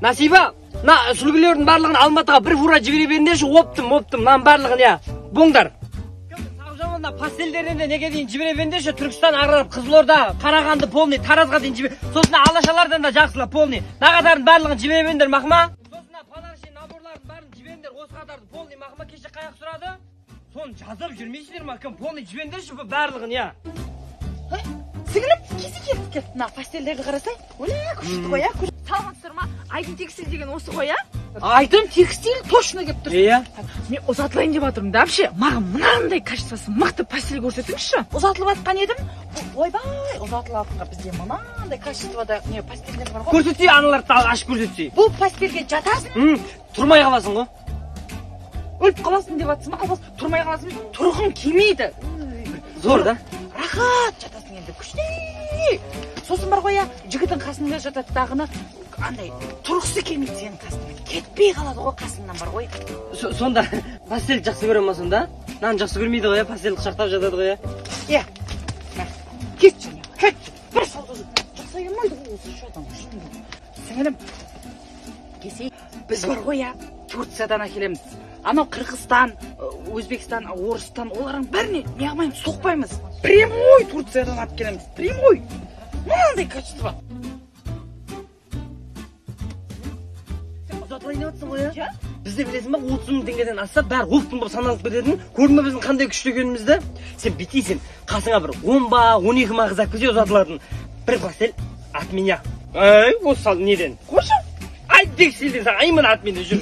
Насиба, мына сүлгілердің барлығын Алматыға бір фура жібере беріңдерші, оптым, мынаның барлығын, я. Боңдар. Саужаманда пастелдерден де неге дейін жібере беріңдерші, Түркістан, Арарат, Қызылорда, Қарағанды полный, Таразға дейін жібере. Сосын Алашалардан да жақсыла полный. Нағадардың барлығын жібере беріңдер, мақыма. Сосын подарочный наборлардың барын жіберіңдер, осы қатардың полный, мақыма кеше қаяқ сұрады. Соны жазып жүрмейсіздер ма, кім полный жіберіңдерші бұл барлығын, я. Сіңілім, кесі кетті. Мына пастелдерді қарасай. Өле, күшті қоя. Саламатсыздар ма? Айдын текстиль деген осы қоя. Айдын текстиль точно кеп тұр. Иә. Мен ұзатылайын деп жатырмын да, вообще. Маған мынандай качествосы мықты пастель көрсетіңізші. Ұзатылып жатқан едім. Ойбай, ұзатылатынға бізде мынандай качествода не пастельдер бар ғой. Көрсетсе, аналарды ашып көрсетсе. Бұл пастельге жатасың. Тұрмай қаласың ғой. Өліп қаласың деп жатсың ба? Тұрмай қаласың. Тұрғың келмейді. Зор да? Рахат жатасың енді күшті. Сосын бар ғой, жігіттің қасында жатады дағыны, андай тұрғысы келмейді сенің қасыңнан. Кетпей қалады ғой қасыңнан бар ғой. Сонда пастель жақсы көре ма сонда? Нан жақсы көрмейді ғой, пастель құшақтап жатады ғой. Иә. Кет және, кет. Бір салғызы. Жақсы келмейді ғой осы шодан. Сіңілім, кесе, біз бар ғой, Турциядан әкелеміз. Анау Қырғызстан, Өзбекстан, Орыстан, олардың бәріне не алмаймыз, соқпаймыз. Прямой Турциядан алып келеміз. Прямой. Мынандай качество. Сен ұзатылайын деп жатсың ғой, я? Бізде білесің ба, 30 мың теңгеден асса, бәрі оптым болып саналып кететін. Көрдің ба біздің қандай күшті екенімізді? Сен бүйтесің, қасыңа бір 10 ба, 12 ма қыз әкелсе ұзатылатын. Бір пастель от меня. Осы неден. Қошы. Ай, текстильден саған, ай мына от менен жүр.